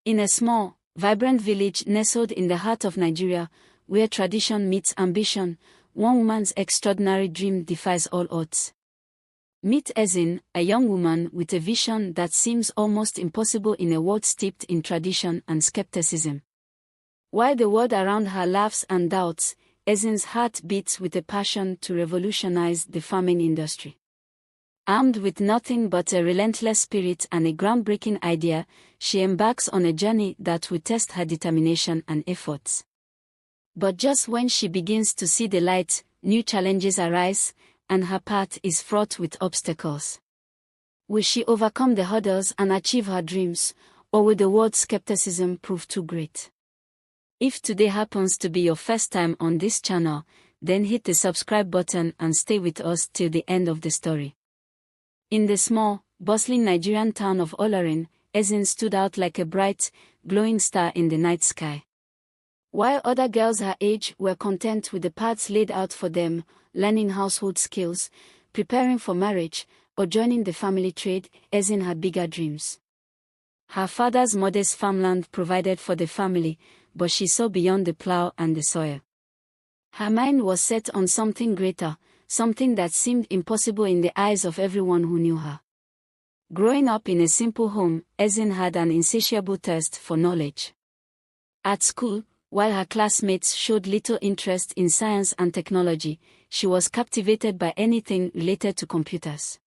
In a small, vibrant village nestled in the heart of Nigeria, where tradition meets ambition, one woman's extraordinary dream defies all odds. Meet Ezin, a young woman with a vision that seems almost impossible in a world steeped in tradition and skepticism. While the world around her laughs and doubts, Ezin's heart beats with a passion to revolutionize the farming industry. Armed with nothing but a relentless spirit and a groundbreaking idea, she embarks on a journey that will test her determination and efforts. But just when she begins to see the light, new challenges arise, and her path is fraught with obstacles. Will she overcome the hurdles and achieve her dreams, or will the world's skepticism prove too great? If today happens to be your first time on this channel, then hit the subscribe button and stay with us till the end of the story. In the small, bustling Nigerian town of Olorin, Ezin stood out like a bright, glowing star in the night sky. While other girls her age were content with the paths laid out for them, learning household skills, preparing for marriage, or joining the family trade, Ezin had bigger dreams. Her father's modest farmland provided for the family, but she saw beyond the plow and the soil. Her mind was set on something greater, something that seemed impossible in the eyes of everyone who knew her. Growing up in a simple home, Ezin had an insatiable thirst for knowledge. At school, while her classmates showed little interest in science and technology, she was captivated by anything related to computers.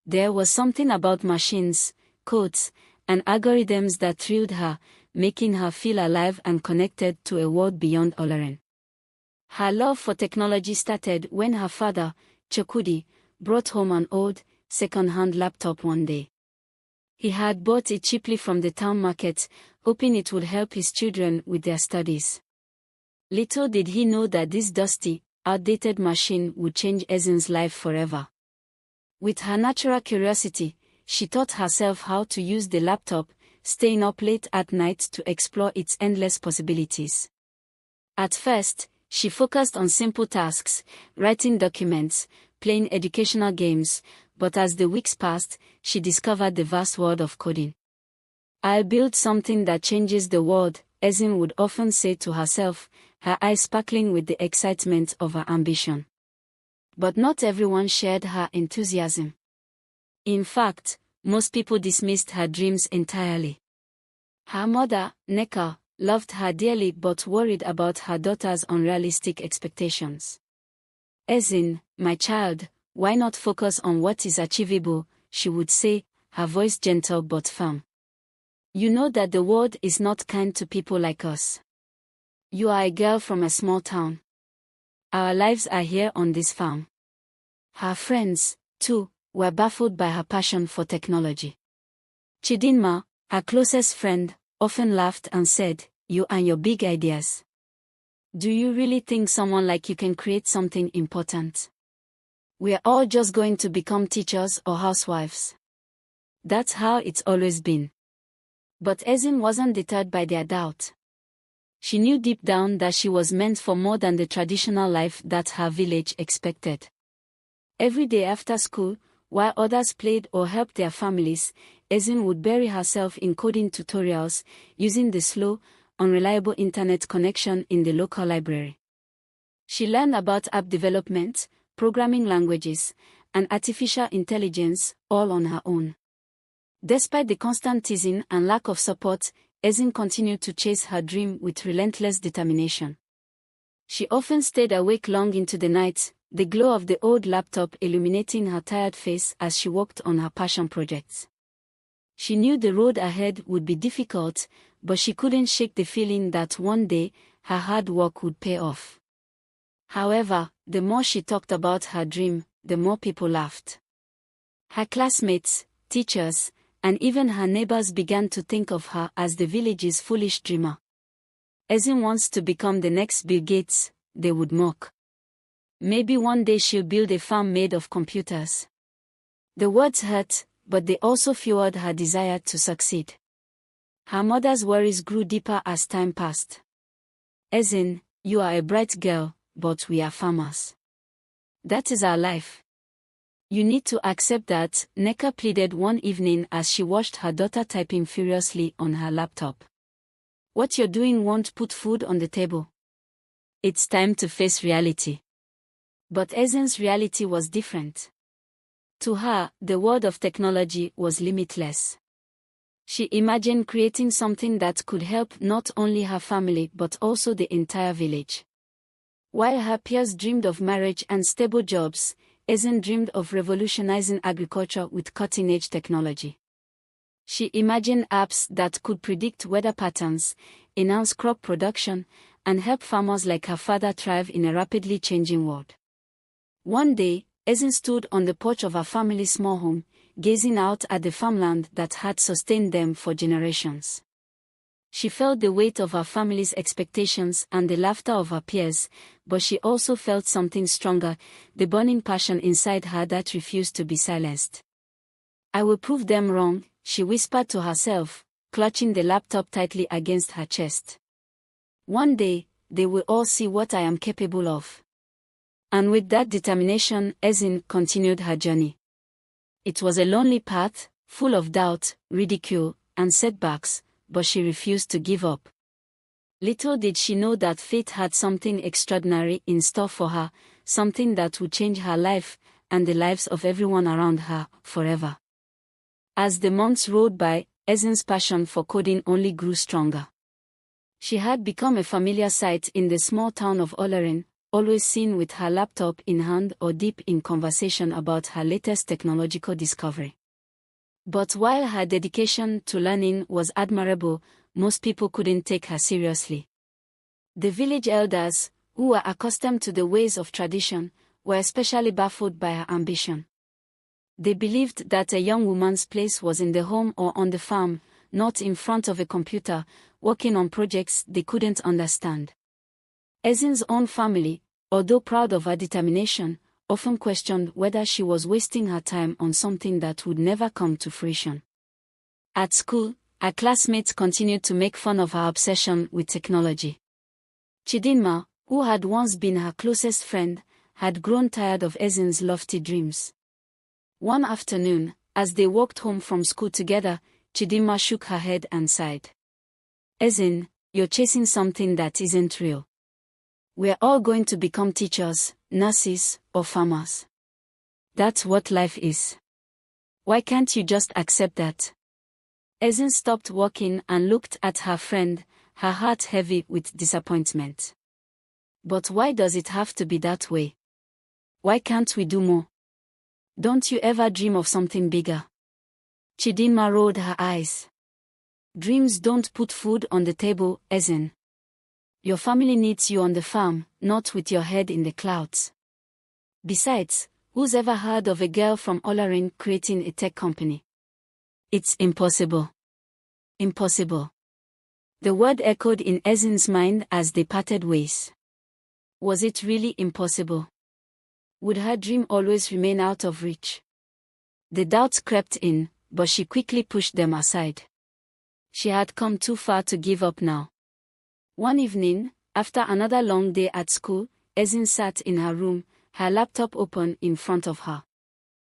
There was something about machines, codes, and algorithms that thrilled her, making her feel alive and connected to a world beyond Olorin. Her love for technology started when her father, Chokudi, brought home an old, second-hand laptop one day. He had bought it cheaply from the town market, hoping it would help his children with their studies. Little did he know that this dusty, outdated machine would change Ezin's life forever. With her natural curiosity, she taught herself how to use the laptop, staying up late at night to explore its endless possibilities. At first, she focused on simple tasks, writing documents, playing educational games, but as the weeks passed, she discovered the vast world of coding. "I'll build something that changes the world," Ezin would often say to herself, her eyes sparkling with the excitement of her ambition. But not everyone shared her enthusiasm. In fact, most people dismissed her dreams entirely. Her mother, Neka, loved her dearly but worried about her daughter's unrealistic expectations. "Ezin, my child, why not focus on what is achievable?" she would say, her voice gentle but firm. "You know that the world is not kind to people like us. You are a girl from a small town. Our lives are here on this farm." Her friends, too, were baffled by her passion for technology. Chidinma, her closest friend, often laughed and said, "You and your big ideas. Do you really think someone like you can create something important? We're all just going to become teachers or housewives." That's how it's always been. But Ezin wasn't deterred by their doubt. She knew deep down that she was meant for more than the traditional life that her village expected. Every day after school, while others played or helped their families, Ezin would bury herself in coding tutorials, using the slow, unreliable internet connection in the local library. She learned about app development, programming languages, and artificial intelligence, all on her own. Despite the constant teasing and lack of support, Ezin continued to chase her dream with relentless determination. She often stayed awake long into the night, the glow of the old laptop illuminating her tired face as she worked on her passion projects. She knew the road ahead would be difficult, but she couldn't shake the feeling that one day, her hard work would pay off. However, the more she talked about her dream, the more people laughed. Her classmates, teachers, and even her neighbors began to think of her as the village's foolish dreamer. "Ezin wants to become the next Bill Gates," they would mock. "Maybe one day she'll build a farm made of computers." The words hurt, but they also fueled her desire to succeed. Her mother's worries grew deeper as time passed. "Ezin, you are a bright girl, but we are farmers. That is our life. You need to accept that, Neka pleaded one evening as she watched her daughter typing furiously on her laptop. What you're doing won't put food on the table. It's time to face reality. But Ezin's reality was different. To her, the world of technology was limitless. She imagined creating something that could help not only her family but also the entire village. While her peers dreamed of marriage and stable jobs, Ezin dreamed of revolutionizing agriculture with cutting-edge technology. She imagined apps that could predict weather patterns, enhance crop production, and help farmers like her father thrive in a rapidly changing world. One day, Ezin stood on the porch of her family's small home, gazing out at the farmland that had sustained them for generations. She felt the weight of her family's expectations and the laughter of her peers, but she also felt something stronger, the burning passion inside her that refused to be silenced. I will prove them wrong, she whispered to herself, clutching the laptop tightly against her chest. One day, they will all see what I am capable of. And with that determination, Ezin continued her journey. It was a lonely path, full of doubt, ridicule, and setbacks, but she refused to give up. Little did she know that fate had something extraordinary in store for her, something that would change her life, and the lives of everyone around her, forever. As the months rolled by, Ezin's passion for coding only grew stronger. She had become a familiar sight in the small town of Olarin, always seen with her laptop in hand or deep in conversation about her latest technological discovery. But while her dedication to learning was admirable, most people couldn't take her seriously. The village elders, who were accustomed to the ways of tradition, were especially baffled by her ambition. They believed that a young woman's place was in the home or on the farm, not in front of a computer, working on projects they couldn't understand. Ezin's own family, although proud of her determination, often questioned whether she was wasting her time on something that would never come to fruition. At school, her classmates continued to make fun of her obsession with technology. Chidinma, who had once been her closest friend, had grown tired of Ezin's lofty dreams. One afternoon, as they walked home from school together, Chidinma shook her head and sighed. Ezin, you're chasing something that isn't real. We're all going to become teachers, nurses, or farmers. That's what life is. Why can't you just accept that? Ezin stopped walking and looked at her friend, her heart heavy with disappointment. But why does it have to be that way? Why can't we do more? Don't you ever dream of something bigger? Chidinma rolled her eyes. Dreams don't put food on the table, Ezin. Your family needs you on the farm, not with your head in the clouds. Besides, who's ever heard of a girl from Olarin creating a tech company? It's impossible. Impossible. The word echoed in Ezin's mind as they parted ways. Was it really impossible? Would her dream always remain out of reach? The doubts crept in, but she quickly pushed them aside. She had come too far to give up now. One evening, after another long day at school, Ezin sat in her room, her laptop open in front of her.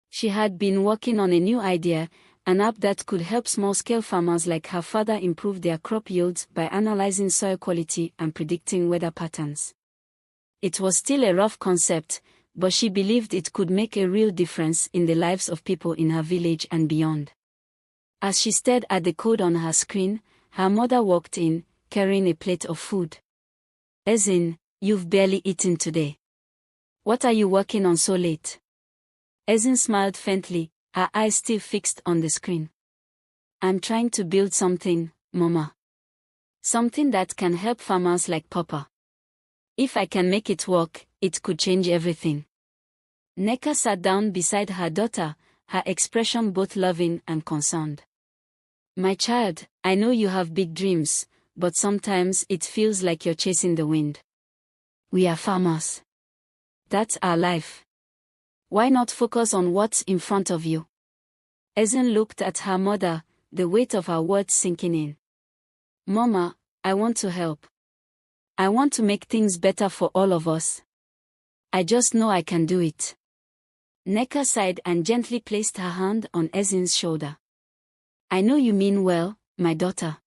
She had been working on a new idea, an app that could help small-scale farmers like her father improve their crop yields by analyzing soil quality and predicting weather patterns. It was still a rough concept, but she believed it could make a real difference in the lives of people in her village and beyond. As she stared at the code on her screen, her mother walked in, carrying a plate of food. Ezin, you've barely eaten today. What are you working on so late? Ezin smiled faintly, her eyes still fixed on the screen. I'm trying to build something, Mama. Something that can help farmers like Papa. If I can make it work, it could change everything. Neka sat down beside her daughter, her expression both loving and concerned. My child, I know you have big dreams, but sometimes it feels like you're chasing the wind. We are farmers. That's our life. Why not focus on what's in front of you? Ezin looked at her mother, the weight of her words sinking in. Mama, I want to help. I want to make things better for all of us. I just know I can do it. Neka sighed and gently placed her hand on Ezin's shoulder. I know you mean well, my daughter.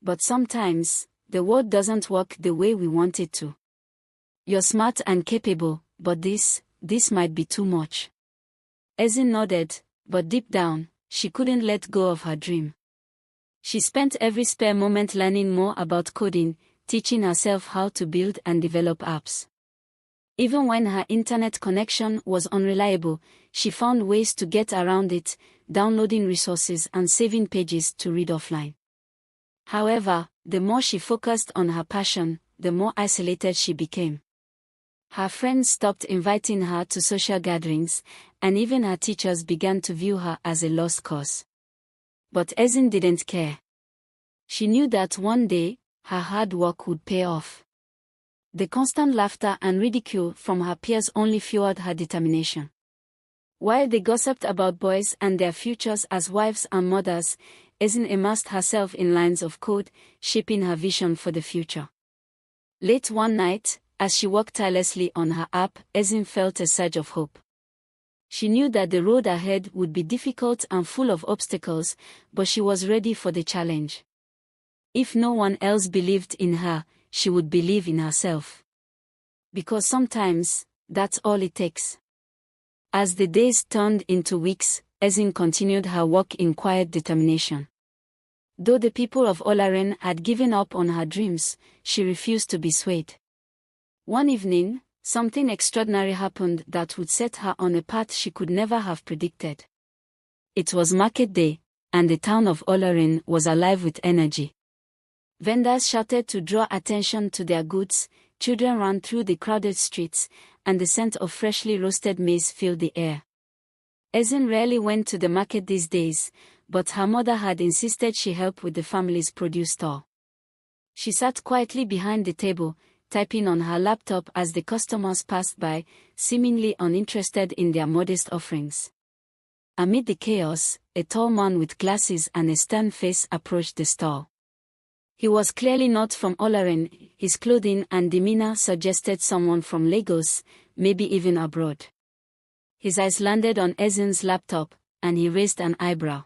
But sometimes, the world doesn't work the way we want it to. You're smart and capable, but this might be too much. Ezin nodded, but deep down, she couldn't let go of her dream. She spent every spare moment learning more about coding, teaching herself how to build and develop apps. Even when her internet connection was unreliable, she found ways to get around it, downloading resources and saving pages to read offline. However, the more she focused on her passion, the more isolated she became. Her friends stopped inviting her to social gatherings, and even her teachers began to view her as a lost cause. But Ezin didn't care. She knew that one day, her hard work would pay off. The constant laughter and ridicule from her peers only fueled her determination. While they gossiped about boys and their futures as wives and mothers, Ezin immersed herself in lines of code, shaping her vision for the future. Late one night, as she worked tirelessly on her app, Ezin felt a surge of hope. She knew that the road ahead would be difficult and full of obstacles, but she was ready for the challenge. If no one else believed in her, she would believe in herself. Because sometimes, that's all it takes. As the days turned into weeks, Ezin continued her work in quiet determination. Though the people of Olaren had given up on her dreams, she refused to be swayed. One evening, something extraordinary happened that would set her on a path she could never have predicted. It was market day, and the town of Olaren was alive with energy. Vendors shouted to draw attention to their goods, children ran through the crowded streets, and the scent of freshly roasted maize filled the air. Ezin rarely went to the market these days, but her mother had insisted she help with the family's produce stall. She sat quietly behind the table, typing on her laptop as the customers passed by, seemingly uninterested in their modest offerings. Amid the chaos, a tall man with glasses and a stern face approached the stall. He was clearly not from Olaren. His clothing and demeanor suggested someone from Lagos, maybe even abroad. His eyes landed on Ezin's laptop, and he raised an eyebrow.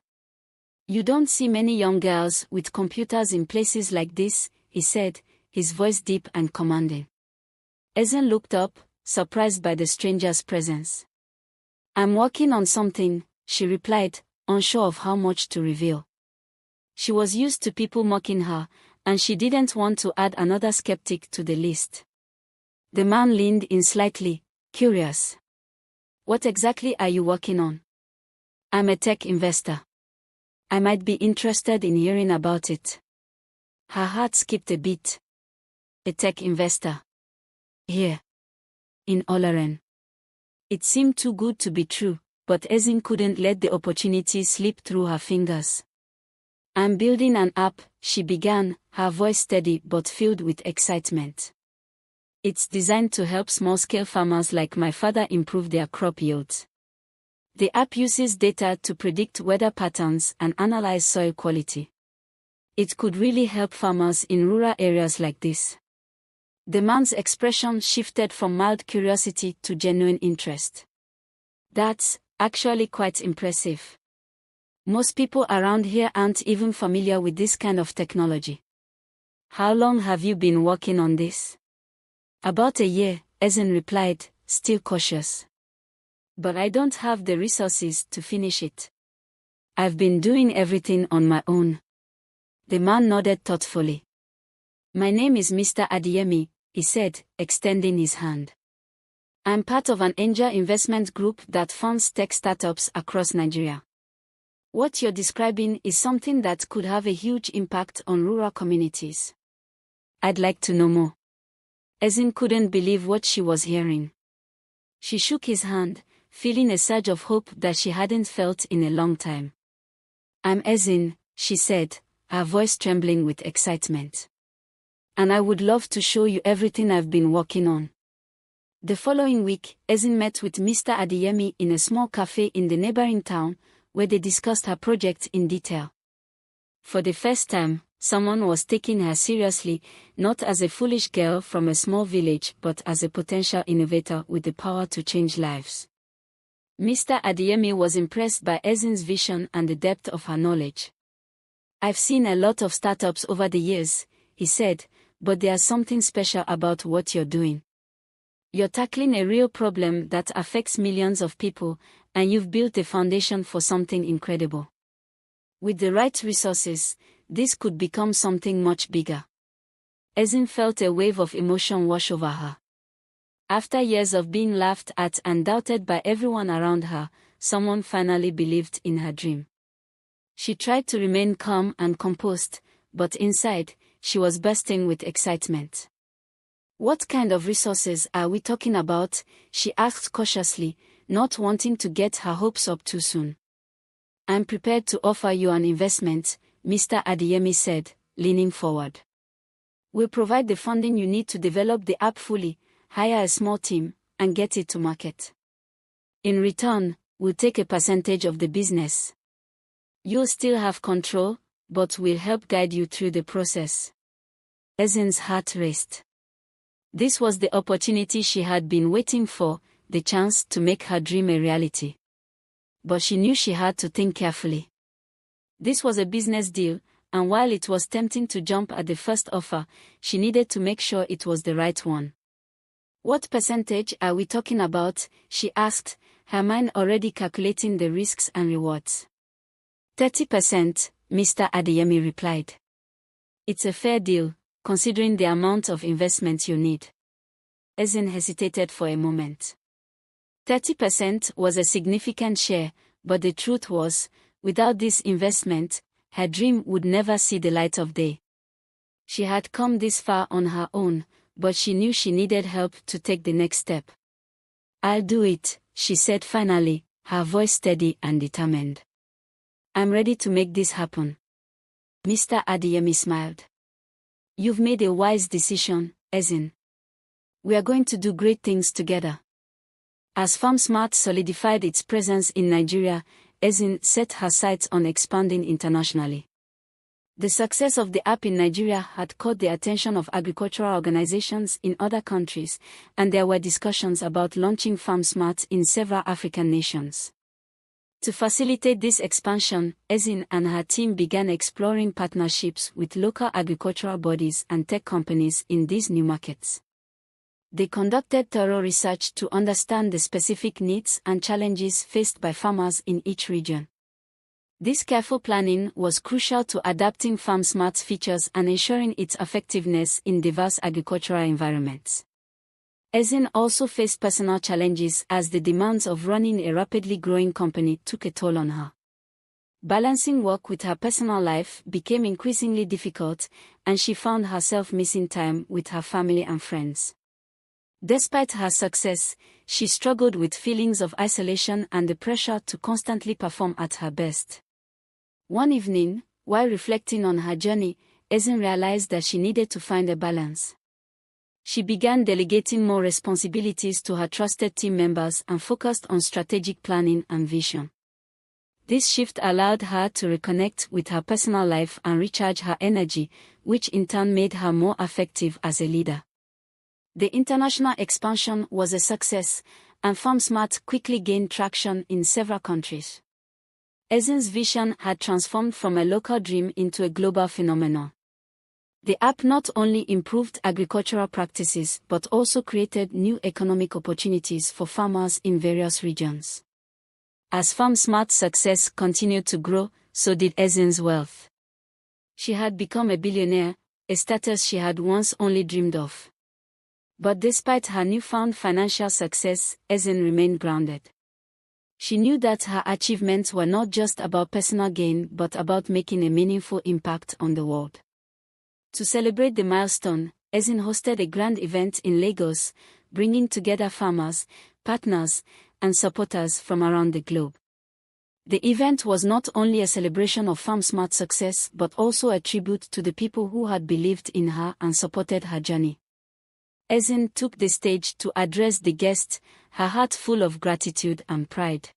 You don't see many young girls with computers in places like this, he said, his voice deep and commanding. Ezin looked up, surprised by the stranger's presence. I'm working on something, she replied, unsure of how much to reveal. She was used to people mocking her, and she didn't want to add another skeptic to the list. The man leaned in slightly, curious. What exactly are you working on? I'm a tech investor. I might be interested in hearing about it. Her heart skipped a beat. A tech investor. Here. In Olaren. It seemed too good to be true, but Ezin couldn't let the opportunity slip through her fingers. I'm building an app, she began, her voice steady but filled with excitement. It's designed to help small-scale farmers like my father improve their crop yields. The app uses data to predict weather patterns and analyze soil quality. It could really help farmers in rural areas like this. The man's expression shifted from mild curiosity to genuine interest. That's actually quite impressive. Most people around here aren't even familiar with this kind of technology. How long have you been working on this? About a year, Ezin replied, still cautious. But I don't have the resources to finish it. I've been doing everything on my own. The man nodded thoughtfully. My name is Mr. Adeyemi, he said, extending his hand. I'm part of an angel investment group that funds tech startups across Nigeria. What you're describing is something that could have a huge impact on rural communities. I'd like to know more. Ezin couldn't believe what she was hearing. She shook his hand, feeling a surge of hope that she hadn't felt in a long time. I'm Ezin, she said, her voice trembling with excitement. And I would love to show you everything I've been working on. The following week, Ezin met with Mr. Adeyemi in a small cafe in the neighboring town, where they discussed her project in detail. For the first time, someone was taking her seriously, not as a foolish girl from a small village but as a potential innovator with the power to change lives. Mr. Adeyemi was impressed by Ezin's vision and the depth of her knowledge. "I've seen a lot of startups over the years," he said, "but there's something special about what you're doing. You're tackling a real problem that affects millions of people, and you've built a foundation for something incredible. With the right resources, this could become something much bigger." Ezin felt a wave of emotion wash over her. After years of being laughed at and doubted by everyone around her, someone finally believed in her dream. She tried to remain calm and composed, but inside, she was bursting with excitement. "What kind of resources are we talking about?" she asked cautiously, not wanting to get her hopes up too soon. "I'm prepared to offer you an investment," Mr. Adeyemi said, leaning forward. "We'll provide the funding you need to develop the app fully, hire a small team, and get it to market. In return, we'll take a percentage of the business. You'll still have control, but we'll help guide you through the process." Ezin's heart raced. This was the opportunity she had been waiting for, the chance to make her dream a reality. But she knew she had to think carefully. This was a business deal, and while it was tempting to jump at the first offer, she needed to make sure it was the right one. "What percentage are we talking about?" she asked, her mind already calculating the risks and rewards. 30%, Mr. Adeyemi replied. "It's a fair deal, considering the amount of investment you need." Ezin hesitated for a moment. 30% was a significant share, but the truth was, without this investment, her dream would never see the light of day. She had come this far on her own, but she knew she needed help to take the next step. "I'll do it," she said finally, her voice steady and determined. "I'm ready to make this happen." Mr. Adeyemi smiled. "You've made a wise decision, Ezin. We are going to do great things together." As FarmSmart solidified its presence in Nigeria, Ezin set her sights on expanding internationally. The success of the app in Nigeria had caught the attention of agricultural organizations in other countries, and there were discussions about launching FarmSmart in several African nations. To facilitate this expansion, Ezin and her team began exploring partnerships with local agricultural bodies and tech companies in these new markets. They conducted thorough research to understand the specific needs and challenges faced by farmers in each region. This careful planning was crucial to adapting FarmSmart's features and ensuring its effectiveness in diverse agricultural environments. Ezin also faced personal challenges as the demands of running a rapidly growing company took a toll on her. Balancing work with her personal life became increasingly difficult, and she found herself missing time with her family and friends. Despite her success, she struggled with feelings of isolation and the pressure to constantly perform at her best. One evening, while reflecting on her journey, Ezin realized that she needed to find a balance. She began delegating more responsibilities to her trusted team members and focused on strategic planning and vision. This shift allowed her to reconnect with her personal life and recharge her energy, which in turn made her more effective as a leader. The international expansion was a success, and FarmSmart quickly gained traction in several countries. Ezin's vision had transformed from a local dream into a global phenomenon. The app not only improved agricultural practices but also created new economic opportunities for farmers in various regions. As FarmSmart's success continued to grow, so did Ezin's wealth. She had become a billionaire, a status she had once only dreamed of. But despite her newfound financial success, Ezin remained grounded. She knew that her achievements were not just about personal gain but about making a meaningful impact on the world. To celebrate the milestone, Ezin hosted a grand event in Lagos, bringing together farmers, partners, and supporters from around the globe. The event was not only a celebration of FarmSmart's success but also a tribute to the people who had believed in her and supported her journey. Ezin took the stage to address the guests, her heart full of gratitude and pride.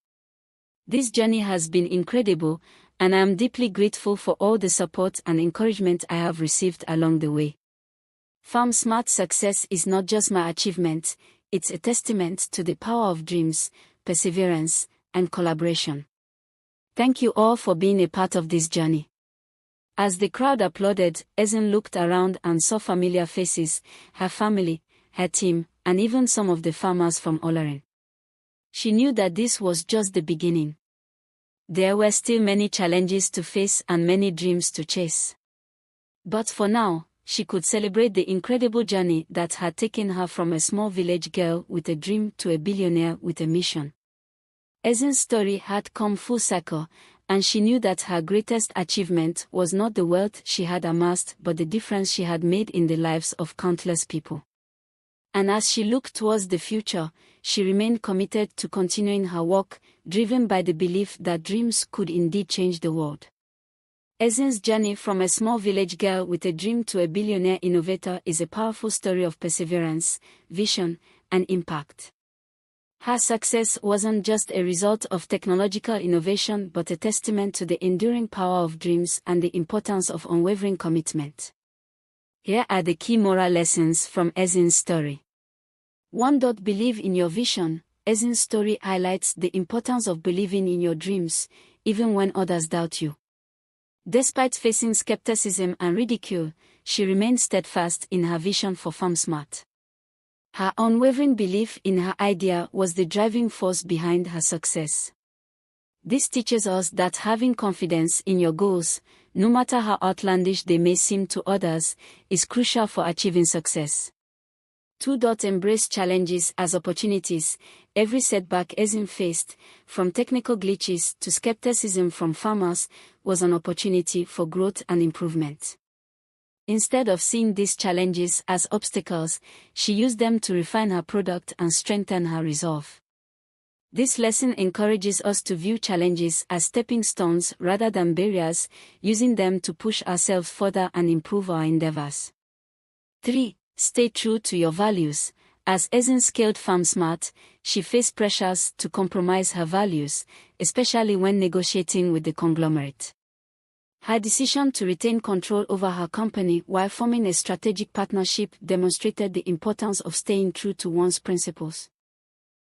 "This journey has been incredible, and I am deeply grateful for all the support and encouragement I have received along the way. FarmSmart's success is not just my achievement, it's a testament to the power of dreams, perseverance, and collaboration. Thank you all for being a part of this journey. As the crowd applauded, Esin looked around and saw familiar faces, her family, her team, and even some of the farmers from Olarin. She knew that this was just the beginning. There were still many challenges to face and many dreams to chase. But for now, she could celebrate the incredible journey that had taken her from a small village girl with a dream to a billionaire with a mission. Esin's story had come full circle, and she knew that her greatest achievement was not the wealth she had amassed but the difference she had made in the lives of countless people. And as she looked towards the future, she remained committed to continuing her work, driven by the belief that dreams could indeed change the world. Esin's journey from a small village girl with a dream to a billionaire innovator is a powerful story of perseverance, vision, and impact. Her success wasn't just a result of technological innovation but a testament to the enduring power of dreams and the importance of unwavering commitment. Here are the key moral lessons from Esin's story. 1. Believe in your vision. Esin's story highlights the importance of believing in your dreams, even when others doubt you. Despite facing skepticism and ridicule, she remained steadfast in her vision for FarmSmart. Her unwavering belief in her idea was the driving force behind her success. This teaches us that having confidence in your goals, no matter how outlandish they may seem to others, is crucial for achieving success. 2. Embrace challenges as opportunities. Every setback Esin faced, from technical glitches to skepticism from farmers, was an opportunity for growth and improvement. Instead of seeing these challenges as obstacles, she used them to refine her product and strengthen her resolve. This lesson encourages us to view challenges as stepping stones rather than barriers, using them to push ourselves further and improve our endeavors. 3. Stay true to your values. As Esin scaled FarmSmart, she faced pressures to compromise her values, especially when negotiating with the conglomerate. Her decision to retain control over her company while forming a strategic partnership demonstrated the importance of staying true to one's principles.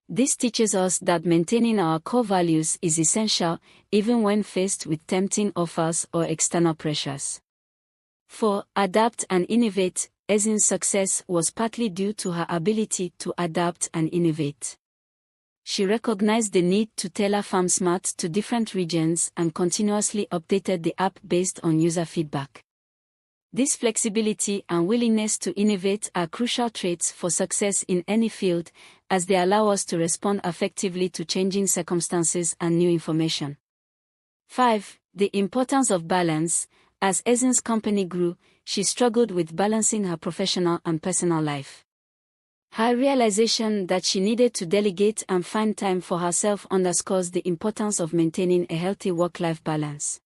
This teaches us that maintaining our core values is essential, even when faced with tempting offers or external pressures. 4. Adapt and innovate. Esin's success was partly due to her ability to adapt and innovate. She recognized the need to tailor FarmSmart to different regions and continuously updated the app based on user feedback. This flexibility and willingness to innovate are crucial traits for success in any field, as they allow us to respond effectively to changing circumstances and new information. 5. The importance of balance. As Esin's company grew, she struggled with balancing her professional and personal life. Her realization that she needed to delegate and find time for herself underscores the importance of maintaining a healthy work-life balance.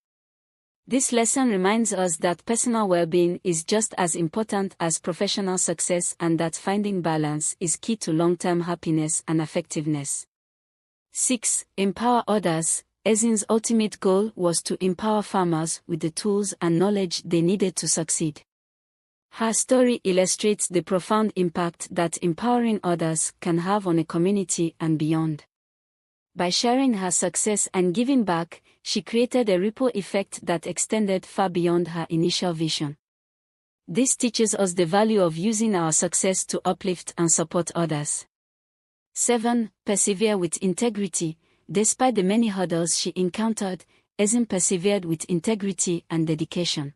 This lesson reminds us that personal well-being is just as important as professional success and that finding balance is key to long-term happiness and effectiveness. 6. Empower others. Esin's ultimate goal was to empower farmers with the tools and knowledge they needed to succeed. Her story illustrates the profound impact that empowering others can have on a community and beyond. By sharing her success and giving back, she created a ripple effect that extended far beyond her initial vision. This teaches us the value of using our success to uplift and support others. 7. Persevere with integrity. Despite the many hurdles she encountered, Esin persevered with integrity and dedication.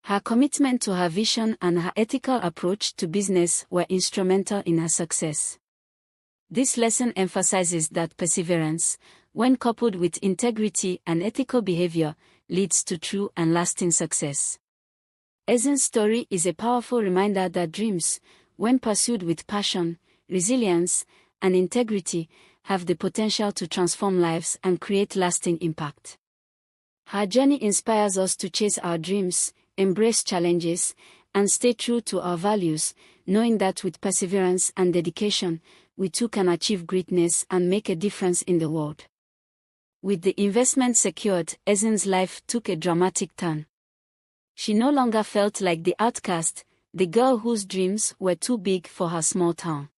Her commitment to her vision and her ethical approach to business were instrumental in her success. This lesson emphasizes that perseverance, when coupled with integrity and ethical behavior, leads to true and lasting success. Esin's story is a powerful reminder that dreams, when pursued with passion, resilience, and integrity, have the potential to transform lives and create lasting impact. Her journey inspires us to chase our dreams, embrace challenges, and stay true to our values, knowing that with perseverance and dedication, we too can achieve greatness and make a difference in the world. With the investment secured, Esin's life took a dramatic turn. She no longer felt like the outcast, the girl whose dreams were too big for her small town.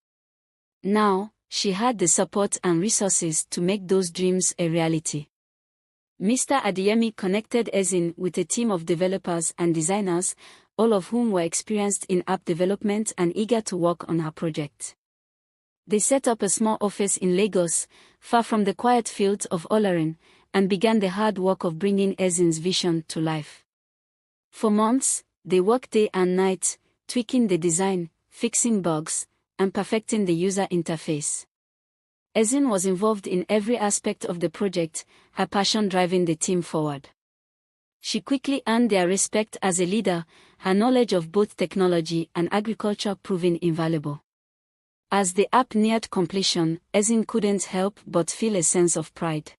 Now, She had the support and resources to make those dreams a reality. Mr. Adeyemi connected Ezin with a team of developers and designers, all of whom were experienced in app development and eager to work on her project. They set up a small office in Lagos, far from the quiet fields of Olorin, and began the hard work of bringing Ezin's vision to life. For months, they worked day and night, tweaking the design, fixing bugs, and perfecting the user interface. Ezin was involved in every aspect of the project, her passion driving the team forward. She quickly earned their respect as a leader, her knowledge of both technology and agriculture proving invaluable. As the app neared completion, Ezin couldn't help but feel a sense of pride.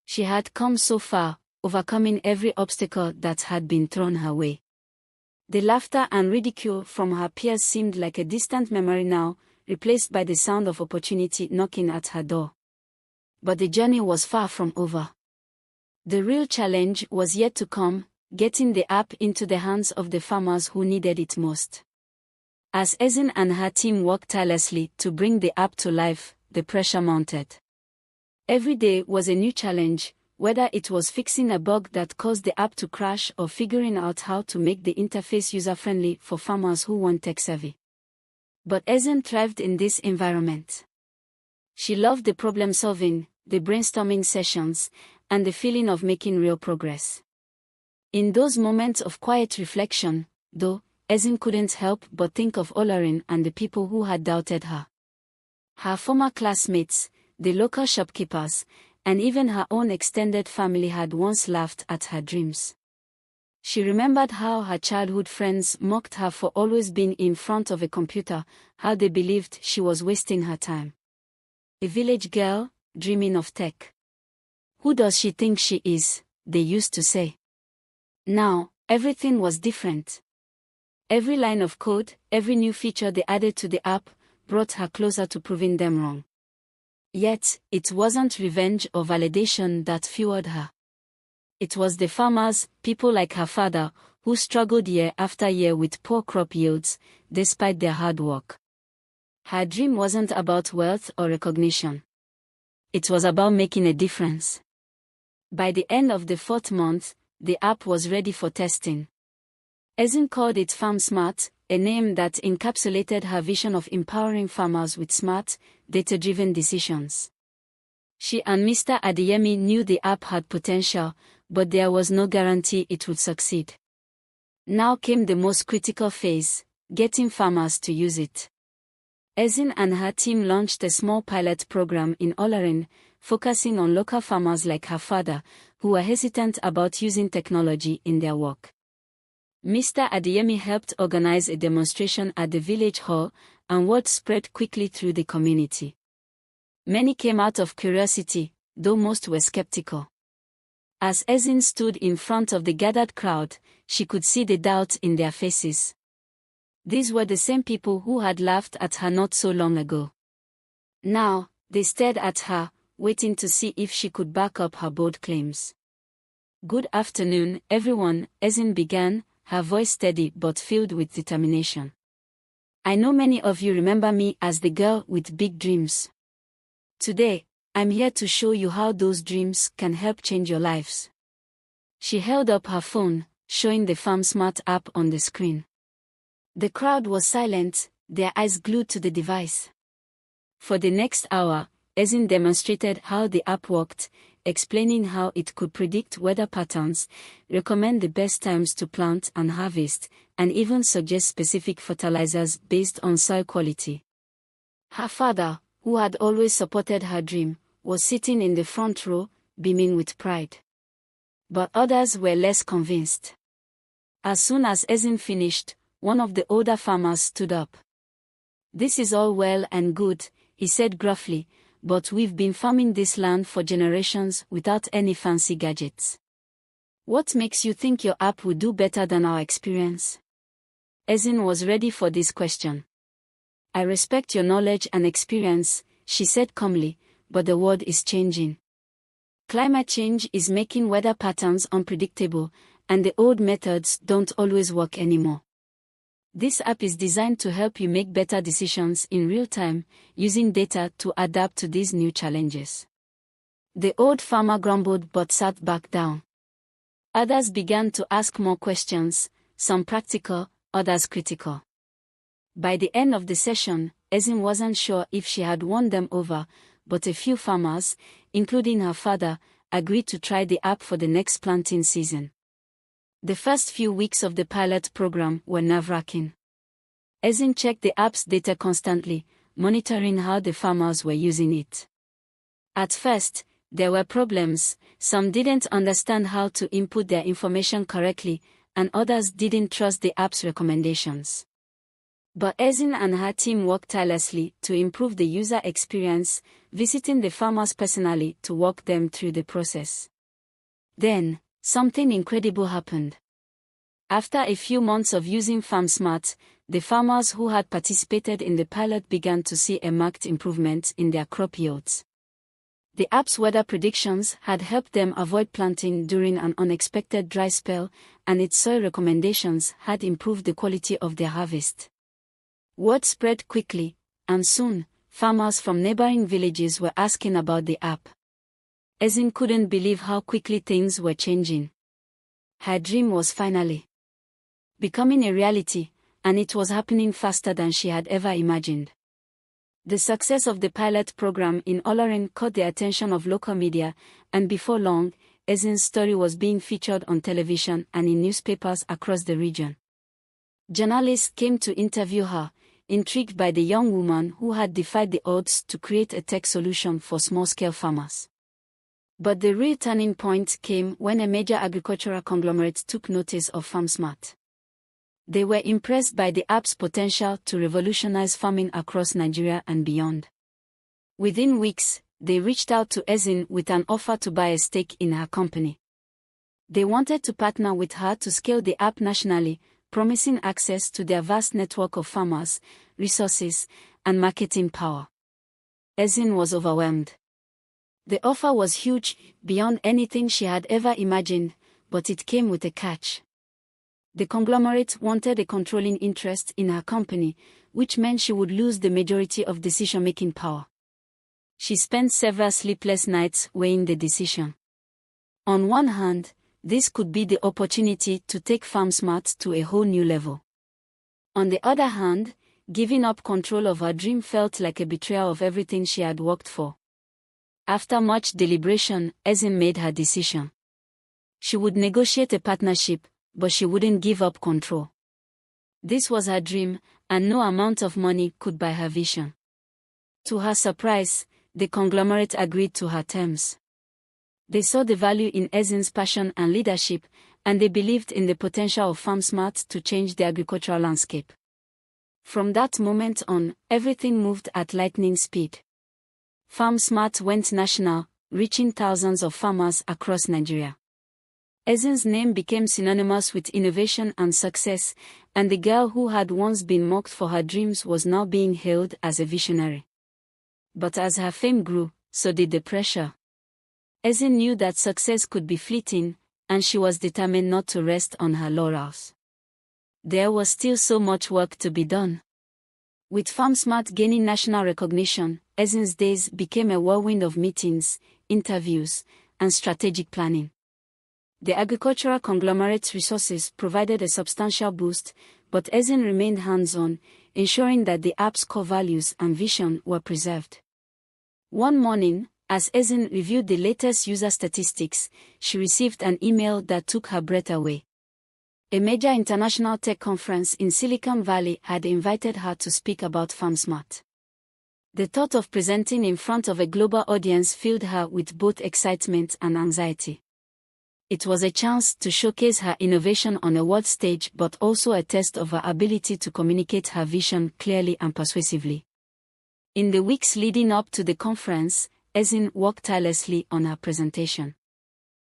She had come so far, overcoming every obstacle that had been thrown her way. The laughter and ridicule from her peers seemed like a distant memory now, replaced by the sound of opportunity knocking at her door. But the journey was far from over. The real challenge was yet to come, getting the app into the hands of the farmers who needed it most. As Ezin and her team worked tirelessly to bring the app to life, the pressure mounted. Every day was a new challenge, whether it was fixing a bug that caused the app to crash or figuring out how to make the interface user-friendly for farmers who weren't tech-savvy. But Ezin thrived in this environment. She loved the problem-solving, the brainstorming sessions, and the feeling of making real progress. In those moments of quiet reflection, though, Ezin couldn't help but think of Olorin and the people who had doubted her. Her former classmates, the local shopkeepers, and even her own extended family had once laughed at her dreams. She remembered how her childhood friends mocked her for always being in front of a computer, how they believed she was wasting her time. A village girl, dreaming of tech. Who does she think she is? They used to say. Now, everything was different. Every line of code, every new feature they added to the app, brought her closer to proving them wrong. Yet, it wasn't revenge or validation that fueled her. It was the farmers, people like her father, who struggled year after year with poor crop yields, despite their hard work. Her dream wasn't about wealth or recognition. It was about making a difference. By the end of the 4th month, the app was ready for testing. Ezin called it Farm Smart, a name that encapsulated her vision of empowering farmers with smart, data-driven decisions. She and Mr. Adeyemi knew the app had potential, but there was no guarantee it would succeed. Now came the most critical phase, getting farmers to use it. Ezin and her team launched a small pilot program in Olorin, focusing on local farmers like her father, who were hesitant about using technology in their work. Mr. Adeyemi helped organize a demonstration at the village hall, and word spread quickly through the community. Many came out of curiosity, though most were skeptical. As Ezin stood in front of the gathered crowd, she could see the doubt in their faces. These were the same people who had laughed at her not so long ago. Now, they stared at her, waiting to see if she could back up her bold claims. "Good afternoon, everyone," Ezin began, her voice steady but filled with determination. "I know many of you remember me as the girl with big dreams. Today, I'm here to show you how those dreams can help change your lives." She held up her phone, showing the Farm Smart app on the screen. The crowd was silent, their eyes glued to the device. For the next hour, Ezin demonstrated how the app worked, explaining how it could predict weather patterns, recommend the best times to plant and harvest, and even suggest specific fertilizers based on soil quality. Her father, who had always supported her dream, was sitting in the front row, beaming with pride. But others were less convinced. As soon as Ezin finished, one of the older farmers stood up. "This is all well and good," he said gruffly, "but we've been farming this land for generations without any fancy gadgets. What makes you think your app will do better than our experience?" Ezin was ready for this question. "I respect your knowledge and experience," she said calmly, "but the world is changing. Climate change is making weather patterns unpredictable, and the old methods don't always work anymore. This app is designed to help you make better decisions in real time, using data to adapt to these new challenges. The old farmer grumbled but sat back down. Others began to ask more questions, some practical, others critical. By the end of the session, Ezin wasn't sure if she had won them over, but a few farmers, including her father, agreed to try the app for the next planting season. The first few weeks of the pilot program were nerve-wracking. Ezin checked the app's data constantly, monitoring how the farmers were using it. At first, there were problems. Some didn't understand how to input their information correctly, and others didn't trust the app's recommendations. But Ezin and her team worked tirelessly to improve the user experience, visiting the farmers personally to walk them through the process. Then, something incredible happened. After a few months of using FarmSmart, the farmers who had participated in the pilot began to see a marked improvement in their crop yields. The app's weather predictions had helped them avoid planting during an unexpected dry spell, and its soil recommendations had improved the quality of their harvest. Word spread quickly, and soon, farmers from neighboring villages were asking about the app. Ezin couldn't believe how quickly things were changing. Her dream was finally becoming a reality, and it was happening faster than she had ever imagined. The success of the pilot program in Olorin caught the attention of local media, and before long, Ezin's story was being featured on television and in newspapers across the region. Journalists came to interview her, intrigued by the young woman who had defied the odds to create a tech solution for small-scale farmers. But the real turning point came when a major agricultural conglomerate took notice of FarmSmart. They were impressed by the app's potential to revolutionize farming across Nigeria and beyond. Within weeks, they reached out to Ezin with an offer to buy a stake in her company. They wanted to partner with her to scale the app nationally, promising access to their vast network of farmers, resources, and marketing power. Ezin was overwhelmed. The offer was huge, beyond anything she had ever imagined, but it came with a catch. The conglomerate wanted a controlling interest in her company, which meant she would lose the majority of decision-making power. She spent several sleepless nights weighing the decision. On one hand, this could be the opportunity to take FarmSmart to a whole new level. On the other hand, giving up control of her dream felt like a betrayal of everything she had worked for. After much deliberation, Ezin made her decision. She would negotiate a partnership, but she wouldn't give up control. This was her dream, and no amount of money could buy her vision. To her surprise, the conglomerate agreed to her terms. They saw the value in Ezin's passion and leadership, and they believed in the potential of FarmSmart to change the agricultural landscape. From that moment on, everything moved at lightning speed. FarmSmart went national, reaching thousands of farmers across Nigeria. Ezin's name became synonymous with innovation and success, and the girl who had once been mocked for her dreams was now being hailed as a visionary. But as her fame grew, so did the pressure. Ezin knew that success could be fleeting, and she was determined not to rest on her laurels. There was still so much work to be done. With FarmSmart gaining national recognition, Ezin's days became a whirlwind of meetings, interviews, and strategic planning. The agricultural conglomerate's resources provided a substantial boost, but Ezin remained hands-on, ensuring that the app's core values and vision were preserved. One morning, as Ezin reviewed the latest user statistics, she received an email that took her breath away. A major international tech conference in Silicon Valley had invited her to speak about FarmSmart. The thought of presenting in front of a global audience filled her with both excitement and anxiety. It was a chance to showcase her innovation on a world stage, but also a test of her ability to communicate her vision clearly and persuasively. In the weeks leading up to the conference, Ezin worked tirelessly on her presentation.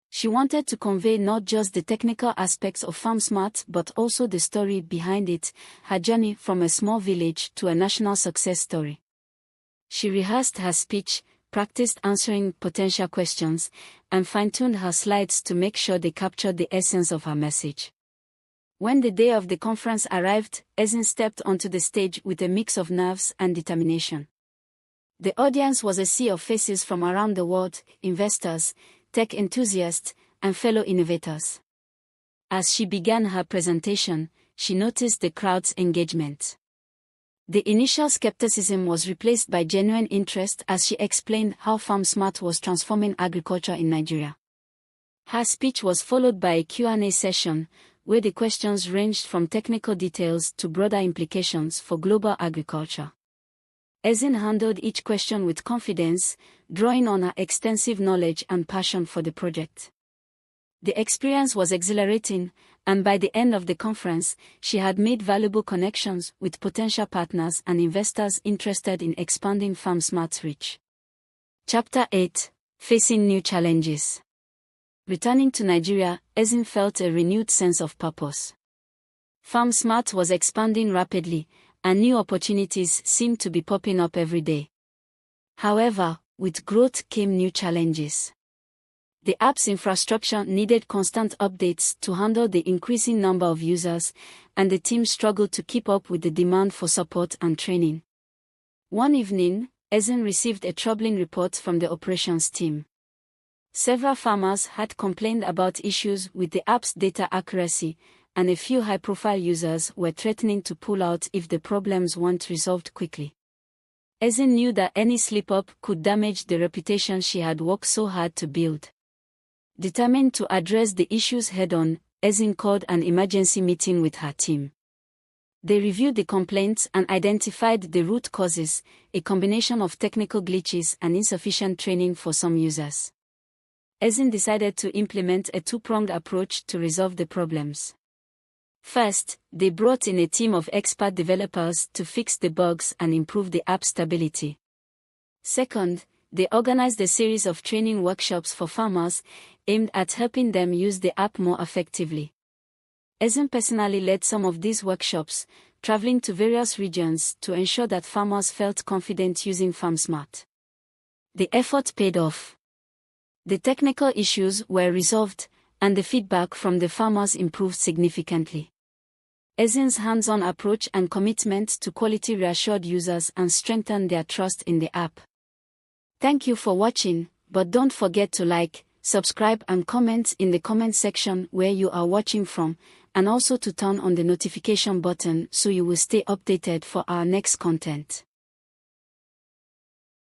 She wanted to convey not just the technical aspects of FarmSmart but also the story behind it, her journey from a small village to a national success story. She rehearsed her speech, practiced answering potential questions, and fine-tuned her slides to make sure they captured the essence of her message. When the day of the conference arrived, Ezin stepped onto the stage with a mix of nerves and determination. The audience was a sea of faces from around the world, investors, tech enthusiasts, and fellow innovators. As she began her presentation, she noticed the crowd's engagement. The initial skepticism was replaced by genuine interest as she explained how FarmSmart was transforming agriculture in Nigeria. Her speech was followed by a Q&A session, where the questions ranged from technical details to broader implications for global agriculture. Ezin handled each question with confidence, drawing on her extensive knowledge and passion for the project. The experience was exhilarating, and by the end of the conference, she had made valuable connections with potential partners and investors interested in expanding FarmSmart's reach. Chapter 8: Facing New Challenges. Returning to Nigeria, Ezin felt a renewed sense of purpose. FarmSmart was expanding rapidly, and new opportunities seemed to be popping up every day. However, with growth came new challenges. The app's infrastructure needed constant updates to handle the increasing number of users, and the team struggled to keep up with the demand for support and training. One evening, Ezin received a troubling report from the operations team. Several farmers had complained about issues with the app's data accuracy, and a few high-profile users were threatening to pull out if the problems weren't resolved quickly. Ezin knew that any slip-up could damage the reputation she had worked so hard to build. Determined to address the issues head-on, Ezin called an emergency meeting with her team. They reviewed the complaints and identified the root causes, a combination of technical glitches and insufficient training for some users. Ezin decided to implement a two-pronged approach to resolve the problems. First, they brought in a team of expert developers to fix the bugs and improve the app stability. Second, they organized a series of training workshops for farmers, aimed at helping them use the app more effectively. Ezin personally led some of these workshops, traveling to various regions to ensure that farmers felt confident using FarmSmart. The effort paid off. The technical issues were resolved, and the feedback from the farmers improved significantly. Ezin's hands-on approach and commitment to quality reassured users and strengthened their trust in the app. Thank you for watching, but don't forget to like, subscribe and comment in the comment section where you are watching from, and also to turn on the notification button so you will stay updated for our next content.